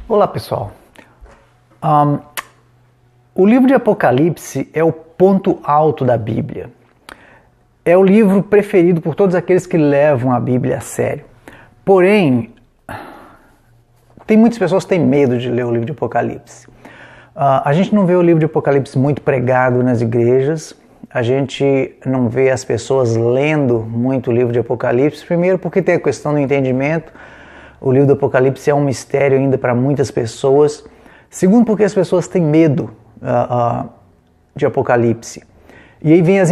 Olá pessoal, o livro de Apocalipse é o ponto alto da Bíblia. É o livro preferido por todos aqueles que levam a Bíblia a sério. Porém, tem muitas pessoas que têm medo de ler o livro de Apocalipse. A gente não vê o livro de Apocalipse muito pregado nas igrejas, a gente não vê as pessoas lendo muito o livro de Apocalipse, primeiro porque tem a questão do entendimento. O livro do Apocalipse é um mistério ainda para muitas pessoas. Segundo, porque as pessoas têm medo de Apocalipse. E aí vem as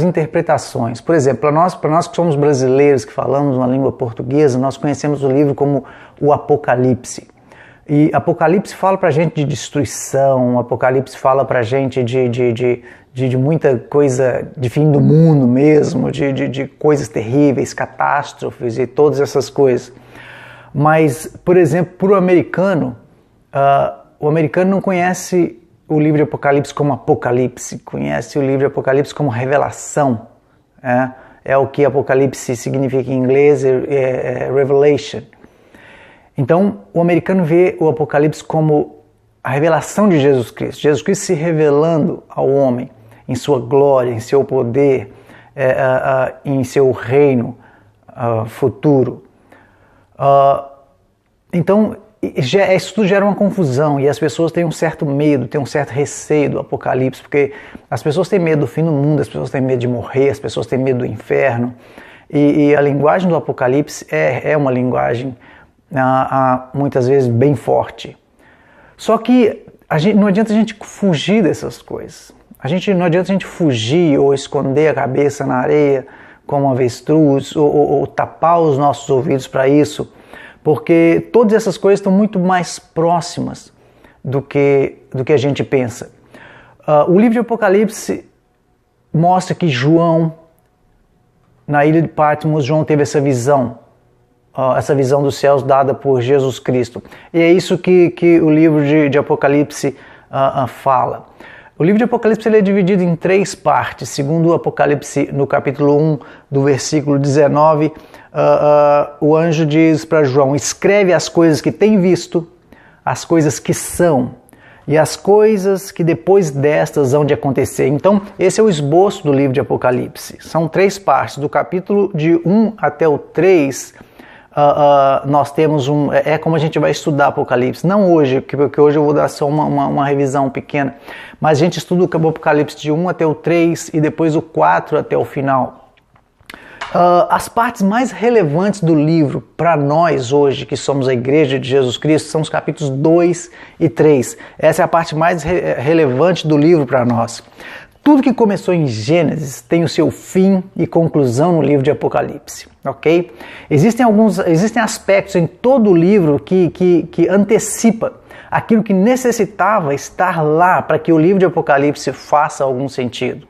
interpretações. Por exemplo, para nós que somos brasileiros, que falamos uma língua portuguesa, nós conhecemos o livro como o Apocalipse. E Apocalipse fala para a gente de destruição, Apocalipse fala para a gente de muita coisa, de fim do mundo mesmo, de coisas terríveis, catástrofes e todas essas coisas. Mas, por exemplo, para o americano não conhece o livro de Apocalipse como Apocalipse, conhece o livro de Apocalipse como revelação. É o que Apocalipse significa em inglês, Revelation. Então, o americano vê o Apocalipse como a revelação de Jesus Cristo. Jesus Cristo se revelando ao homem em sua glória, em seu poder, em seu reino futuro. Então, isso tudo gera uma confusão e as pessoas têm um certo medo, têm um certo receio do Apocalipse, porque as pessoas têm medo do fim do mundo, as pessoas têm medo de morrer, as pessoas têm medo do inferno. E a linguagem do Apocalipse é uma linguagem muitas vezes bem forte. Só que não adianta a gente fugir dessas coisas. Não adianta a gente fugir ou esconder a cabeça na areia como um avestruz ou tapar os nossos ouvidos para isso, porque todas essas coisas estão muito mais próximas do que a gente pensa. O livro de Apocalipse mostra que João, na ilha de Patmos, João teve essa visão dos céus dada por Jesus Cristo. E é isso que o livro de Apocalipse fala. O livro de Apocalipse ele é dividido em 3 partes. Segundo o Apocalipse, no capítulo 1, do versículo 19, o anjo diz para João: escreve as coisas que tem visto, as coisas que são e as coisas que depois destas hão de acontecer. Então, esse é o esboço do livro de Apocalipse. São 3 partes. Do capítulo de 1 até o 3, nós temos é como a gente vai estudar Apocalipse, não hoje, porque hoje eu vou dar só uma revisão pequena, mas a gente estuda o Apocalipse de 1 até o 3 e depois o 4 até o final. As partes mais relevantes do livro para nós hoje, que somos a Igreja de Jesus Cristo, são os capítulos 2 e 3. Essa é a parte mais relevante do livro para nós. Tudo que começou em Gênesis tem o seu fim e conclusão no livro de Apocalipse, ok? Existem aspectos em todo o livro que antecipa aquilo que necessitava estar lá para que o livro de Apocalipse faça algum sentido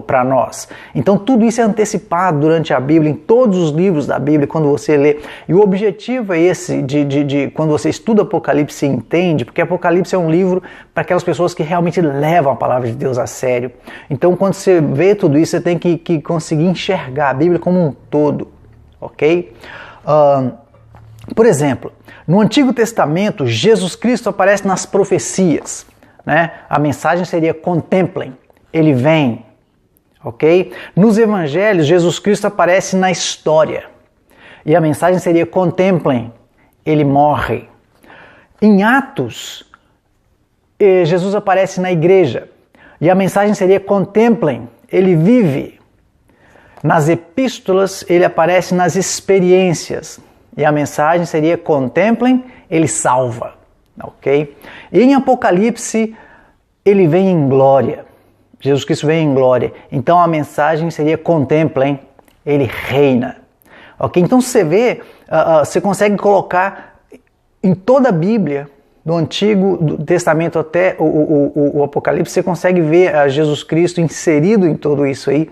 para nós. Então tudo isso é antecipado durante a Bíblia, em todos os livros da Bíblia, quando você lê. E o objetivo é esse, quando você estuda Apocalipse e entende, porque Apocalipse é um livro para aquelas pessoas que realmente levam a palavra de Deus a sério. Então quando você vê tudo isso, você tem que conseguir enxergar a Bíblia como um todo, ok? Por exemplo, no Antigo Testamento, Jesus Cristo aparece nas profecias, né? A mensagem seria: contemplem, Ele vem. Ok? Nos evangelhos, Jesus Cristo aparece na história e a mensagem seria: contemplem, Ele morre. Em Atos, Jesus aparece na igreja e a mensagem seria: contemplem, Ele vive. Nas epístolas, Ele aparece nas experiências e a mensagem seria: contemplem, Ele salva. Ok? E em Apocalipse, Ele vem em glória. Jesus Cristo vem em glória. Então a mensagem seria: contemplem, Ele reina. Ok? Então você vê, você consegue colocar em toda a Bíblia, do Antigo Testamento até o Apocalipse, você consegue ver Jesus Cristo inserido em tudo isso aí,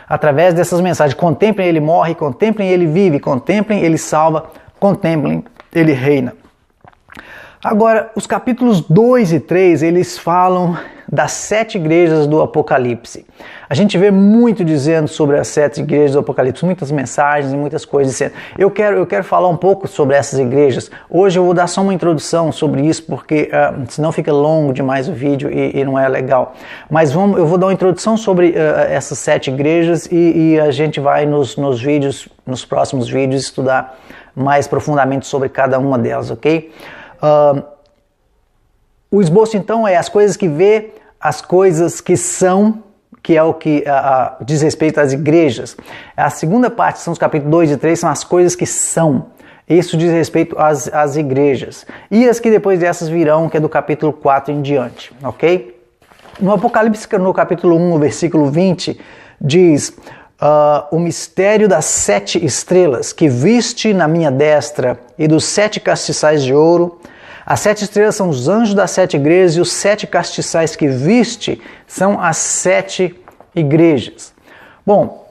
através dessas mensagens. Contemplem, Ele morre, contemplem, Ele vive, contemplem, Ele salva, contemplem, Ele reina. Agora, os capítulos 2 e 3, eles falam das 7 igrejas do Apocalipse. A gente vê muito dizendo sobre as 7 igrejas do Apocalipse, muitas mensagens e muitas coisas dizendo. Eu quero falar um pouco sobre essas igrejas. Hoje eu vou dar só uma introdução sobre isso, porque senão fica longo demais o vídeo e não é legal. Mas eu vou dar uma introdução sobre essas 7 igrejas e a gente vai nos próximos vídeos estudar mais profundamente sobre cada uma delas, ok? O esboço então é as coisas que vê, as coisas que são, que é o que diz respeito às igrejas. A segunda parte, são os capítulos 2 e 3, são as coisas que são. Isso diz respeito às igrejas. E as que depois dessas virão, que é do capítulo 4 em diante, ok? No Apocalipse, no capítulo 1, no versículo 20, diz: o mistério das 7 estrelas que viste na minha destra e dos 7 castiçais de ouro. As 7 estrelas são os anjos das 7 igrejas e os 7 castiçais que viste são as 7 igrejas. Bom,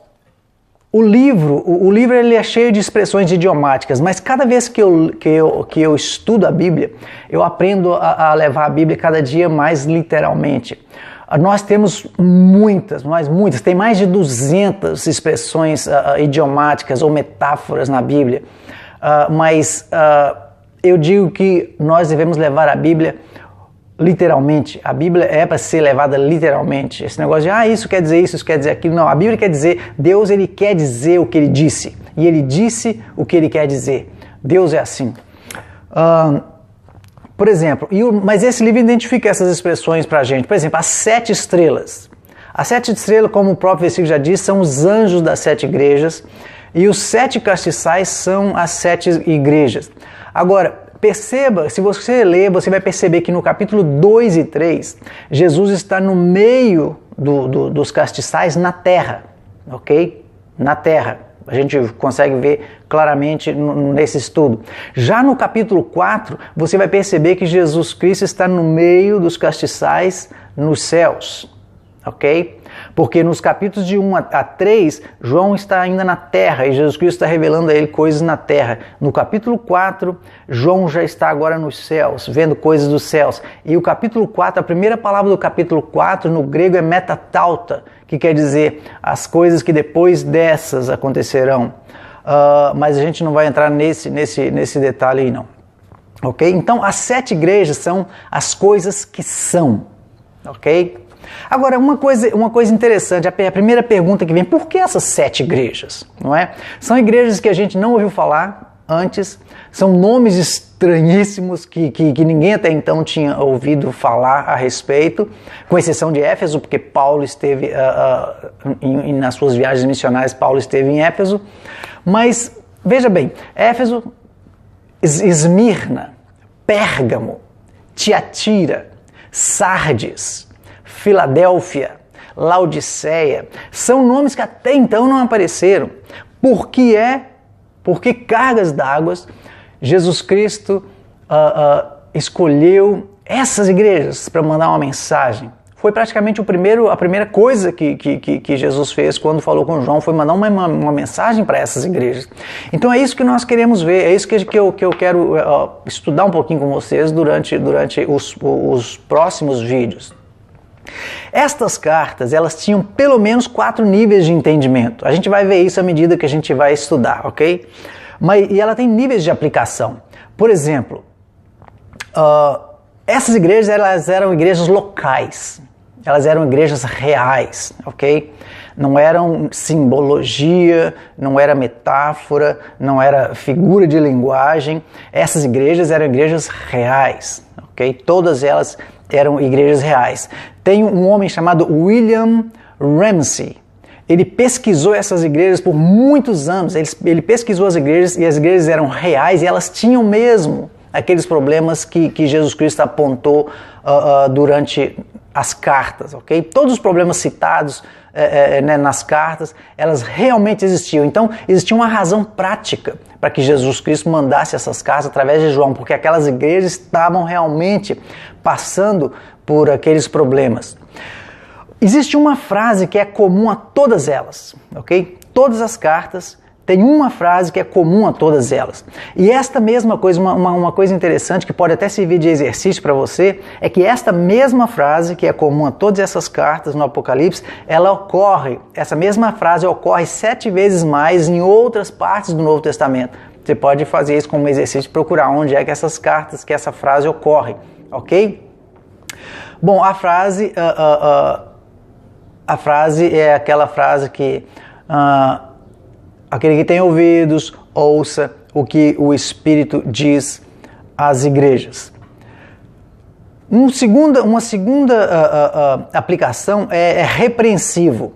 o livro ele é cheio de expressões idiomáticas, mas cada vez que eu estudo a Bíblia, eu aprendo a levar a Bíblia cada dia mais literalmente. Nós temos muitas, tem mais de 200 expressões idiomáticas ou metáforas na Bíblia, mas eu digo que nós devemos levar a Bíblia literalmente. A Bíblia é para ser levada literalmente. Esse negócio de, isso quer dizer isso quer dizer aquilo. Não, a Bíblia quer dizer, Deus ele quer dizer o que ele disse. E ele disse o que ele quer dizer. Deus é assim. Por exemplo, mas esse livro identifica essas expressões para a gente. Por exemplo, as 7 estrelas. As 7 estrelas, como o próprio versículo já diz, são os anjos das 7 igrejas. E os 7 castiçais são as 7 igrejas. Agora, perceba, se você ler, você vai perceber que no capítulo 2 e 3, Jesus está no meio dos castiçais na terra, ok? Na terra. A gente consegue ver claramente nesse estudo. Já no capítulo 4, você vai perceber que Jesus Cristo está no meio dos castiçais nos céus, ok? Porque nos capítulos de 1 a 3, João está ainda na terra e Jesus Cristo está revelando a ele coisas na terra. No capítulo 4, João já está agora nos céus, vendo coisas dos céus. E o capítulo 4, a primeira palavra do capítulo 4 no grego é metatauta, que quer dizer as coisas que depois dessas acontecerão. Mas a gente não vai entrar nesse detalhe aí não. Ok? Então as 7 igrejas são as coisas que são. Ok? Agora, uma coisa interessante, a primeira pergunta que vem, por que essas 7 igrejas? Não é? São igrejas que a gente não ouviu falar antes, são nomes estranhíssimos que ninguém até então tinha ouvido falar a respeito, com exceção de Éfeso, porque Paulo esteve, nas suas viagens missionárias, Paulo esteve em Éfeso, mas veja bem, Éfeso, Esmirna, Pérgamo, Tiatira, Sardes, Filadélfia, Laodiceia, são nomes que até então não apareceram. Porque cargas d'água, Jesus Cristo escolheu essas igrejas para mandar uma mensagem. Foi praticamente a primeira coisa que Jesus fez quando falou com João, foi mandar uma mensagem para essas igrejas. Então é isso que nós queremos ver, é isso que eu quero estudar um pouquinho com vocês durante os próximos vídeos. Estas cartas, elas tinham pelo menos 4 níveis de entendimento. A gente vai ver isso à medida que a gente vai estudar, ok? E ela tem níveis de aplicação. Por exemplo, essas igrejas, elas eram igrejas locais. Elas eram igrejas reais, ok? Não eram simbologia, não era metáfora, não era figura de linguagem. Essas igrejas eram igrejas reais, ok? Todas elas eram igrejas reais. Tem um homem chamado William Ramsey. Ele pesquisou essas igrejas por muitos anos. Ele pesquisou as igrejas e as igrejas eram reais e elas tinham mesmo aqueles problemas que Jesus Cristo apontou durante as cartas, ok? Todos os problemas citados nas cartas, elas realmente existiam. Então, existia uma razão prática para que Jesus Cristo mandasse essas cartas através de João, porque aquelas igrejas estavam realmente passando por aqueles problemas. Existe uma frase que é comum a todas elas, ok? Todas as cartas tem uma frase que é comum a todas elas. E esta mesma coisa, uma coisa interessante que pode até servir de exercício para você, é que esta mesma frase que é comum a todas essas cartas no Apocalipse, essa mesma frase ocorre 7 vezes mais em outras partes do Novo Testamento. Você pode fazer isso como exercício, procurar onde é que essas cartas, que essa frase ocorre, ok? Bom, a frase é aquela frase que aquele que tem ouvidos, ouça o que o Espírito diz às igrejas. Uma segunda aplicação é repreensivo.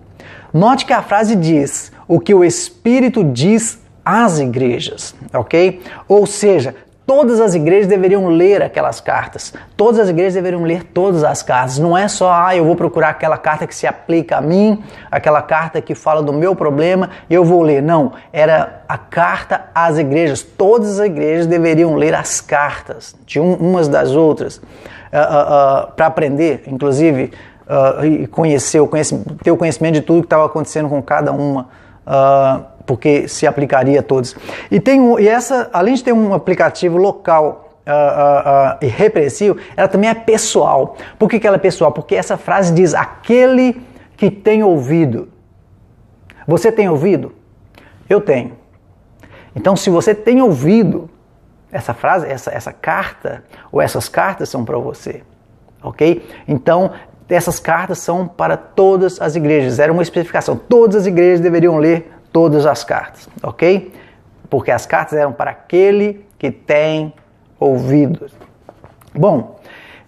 Note que a frase diz o que o Espírito diz às igrejas, ok? Ou seja, todas as igrejas deveriam ler aquelas cartas. Todas as igrejas deveriam ler todas as cartas. Não é só, eu vou procurar aquela carta que se aplica a mim, aquela carta que fala do meu problema, e eu vou ler. Não, era a carta às igrejas. Todas as igrejas deveriam ler as cartas de umas das outras, para aprender, inclusive, e ter o conhecimento de tudo que estava acontecendo com cada uma, porque se aplicaria a todos. Além de ter um aplicativo local e repressivo, ela também é pessoal. Por que ela é pessoal? Porque essa frase diz, aquele que tem ouvido. Você tem ouvido? Eu tenho. Então, se você tem ouvido, essa frase, essa carta, ou essas cartas são para você, ok? Então, essas cartas são para todas as igrejas. Era uma especificação. Todas as igrejas deveriam ler todas as cartas, ok? Porque as cartas eram para aquele que tem ouvidos. Bom,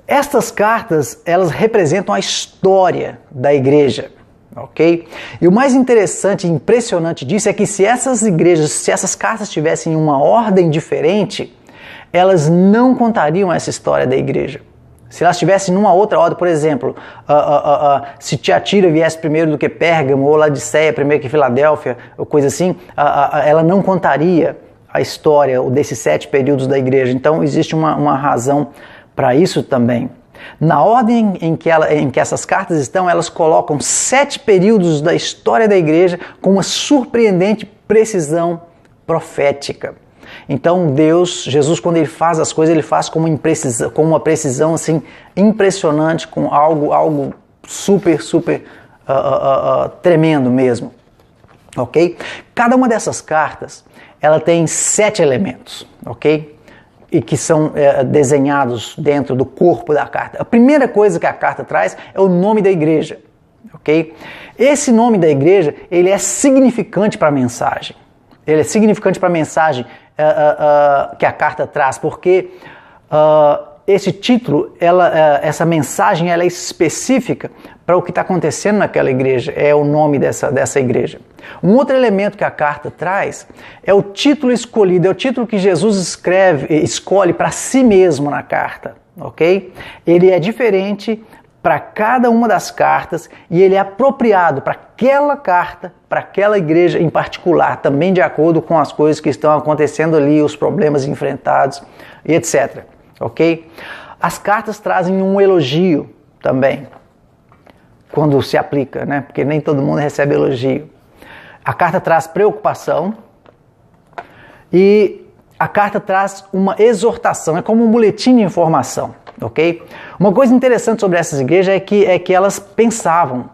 estas cartas, elas representam a história da igreja, ok? E o mais interessante e impressionante disso é que se essas cartas tivessem uma ordem diferente, elas não contariam essa história da igreja. Se elas estivessem numa outra ordem, por exemplo, se Tiatira viesse primeiro do que Pérgamo, ou Laodiceia primeiro que Filadélfia, ou coisa assim, ela não contaria a história desses 7 períodos da igreja. Então existe uma razão para isso também. Na ordem em que essas cartas estão, elas colocam 7 períodos da história da igreja com uma surpreendente precisão profética. Então Jesus, quando ele faz as coisas, ele faz com uma precisão assim, impressionante, com algo super tremendo mesmo, ok? Cada uma dessas cartas, ela tem 7 elementos, ok? E que são desenhados dentro do corpo da carta. A primeira coisa que a carta traz é o nome da igreja, ok? Esse nome da igreja, ele é significante para a mensagem. Ele é significante para a mensagem que a carta traz, porque esse título, essa mensagem, ela é específica para o que está acontecendo naquela igreja, é o nome dessa igreja. Um outro elemento que a carta traz é o título escolhido, é o título que Jesus escolhe para si mesmo na carta, ok? Ele é diferente para cada uma das cartas e ele é apropriado para aquela carta, para aquela igreja em particular, também de acordo com as coisas que estão acontecendo ali, os problemas enfrentados e etc. Ok? As cartas trazem um elogio também, quando se aplica, né? Porque nem todo mundo recebe elogio. A carta traz preocupação e a carta traz uma exortação, é como um boletim de informação. Ok? Uma coisa interessante sobre essas igrejas é que elas pensavam,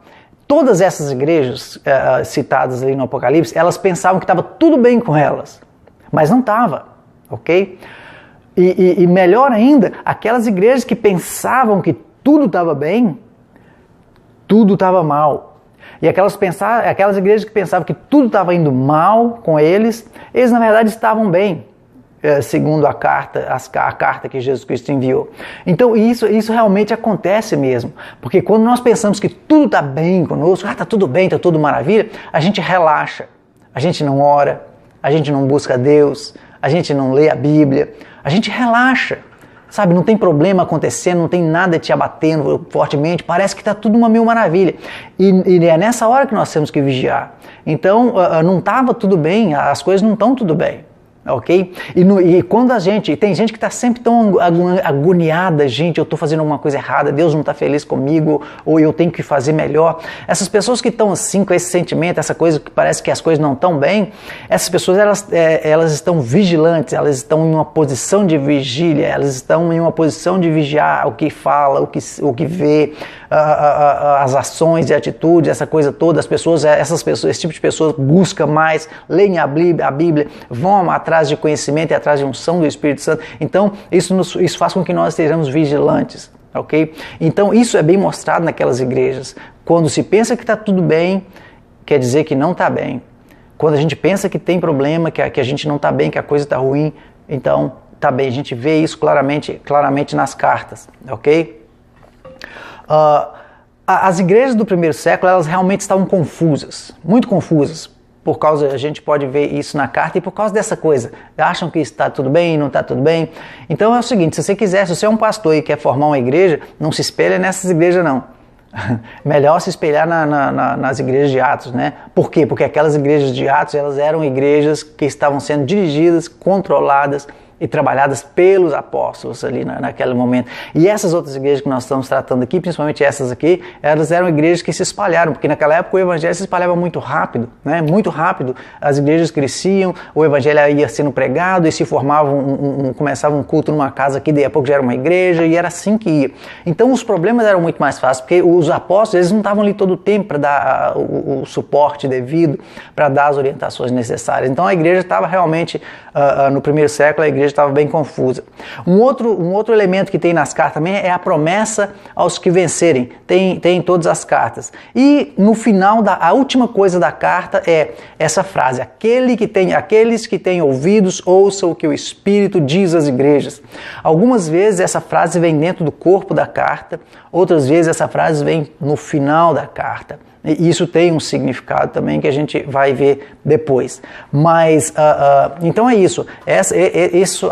todas essas igrejas citadas ali no Apocalipse, elas pensavam que estava tudo bem com elas, mas não estava, ok? E melhor ainda, aquelas igrejas que pensavam que tudo estava bem, tudo estava mal. E aquelas igrejas que pensavam que tudo estava indo mal com eles na verdade estavam bem, segundo a carta que Jesus Cristo enviou. Então isso realmente acontece mesmo, porque quando nós pensamos que tudo está bem conosco, está tudo bem, está tudo maravilha, a gente relaxa, a gente não ora, a gente não busca Deus, a gente não lê a Bíblia, a gente relaxa, sabe, não tem problema acontecendo, não tem nada te abatendo fortemente, parece que está tudo uma mil maravilha, e é nessa hora que nós temos que vigiar. Então não estava tudo bem, as coisas não estão tudo bem. ok? E quando tem gente que está sempre tão agoniada, gente, eu estou fazendo alguma coisa errada, Deus não está feliz comigo, ou eu tenho que fazer melhor. Essas pessoas que estão assim, com esse sentimento, essa coisa que parece que as coisas não estão bem, essas pessoas elas estão vigilantes, elas estão em uma posição de vigília, elas estão em uma posição de vigiar o que fala, o que vê, as ações e atitudes, essa coisa toda. Esse tipo de pessoas buscam mais, leem a Bíblia, vão atrás de conhecimento e atrás de unção do Espírito Santo. Então, isso faz com que nós estejamos vigilantes, ok? Então, isso é bem mostrado naquelas igrejas. Quando se pensa que está tudo bem, quer dizer que não está bem. Quando a gente pensa que tem problema, que a gente não está bem, que a coisa está ruim, então está bem. A gente vê isso claramente nas cartas, ok? As igrejas do primeiro século, elas realmente estavam confusas, muito confusas. Por causa, a gente pode ver isso na carta, e por causa dessa coisa, acham que está tudo bem, não está tudo bem. Então é o seguinte, se você é um pastor e quer formar uma igreja, não se espelha nessas igrejas não. Melhor se espelhar nas igrejas de Atos, né? Por quê? Porque aquelas igrejas de Atos, elas eram igrejas que estavam sendo dirigidas, controladas e trabalhadas pelos apóstolos ali naquele momento. E essas outras igrejas que nós estamos tratando aqui, principalmente essas aqui, elas eram igrejas que se espalharam, porque naquela época o evangelho se espalhava muito rápido, né? Muito rápido. As igrejas cresciam, o evangelho ia sendo pregado e se formava começava um culto numa casa que daí a pouco já era uma igreja, e era assim que ia. Então os problemas eram muito mais fáceis, porque os apóstolos, eles não estavam ali todo o tempo para dar o suporte devido, para dar as orientações necessárias. Então a igreja estava realmente, no primeiro século, a igreja estava bem confusa. Um outro elemento que tem nas cartas também é a promessa aos que vencerem. Tem em todas as cartas. E no final, a última coisa da carta é essa frase: aqueles que têm ouvidos, ouçam o que o Espírito diz às igrejas. Algumas vezes essa frase vem dentro do corpo da carta, outras vezes essa frase vem no final da carta. E isso tem um significado também que a gente vai ver depois. Mas, então é isso.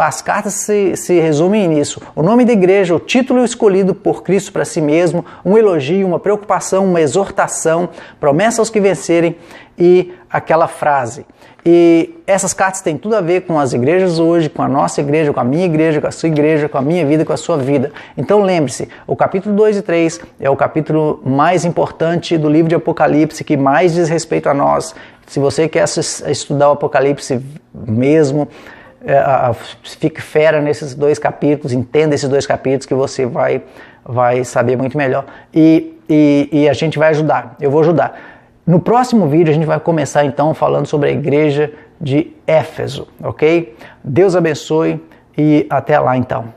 As cartas se resumem nisso. O nome da igreja, o título escolhido por Cristo para si mesmo, um elogio, uma preocupação, uma exortação, promessa aos que vencerem e aquela frase. E essas cartas têm tudo a ver com as igrejas hoje, com a nossa igreja, com a minha igreja, com a sua igreja, com a minha vida, com a sua vida. Então lembre-se, o capítulo 2 e 3 é o capítulo mais importante do livro de Apocalipse, que mais diz respeito a nós. Se você quer estudar o Apocalipse mesmo, fique fera nesses dois capítulos, entenda esses dois capítulos que você vai saber muito melhor. E a gente vai ajudar, eu vou ajudar. No próximo vídeo a gente vai começar então falando sobre a igreja de Éfeso, ok? Deus abençoe e até lá então.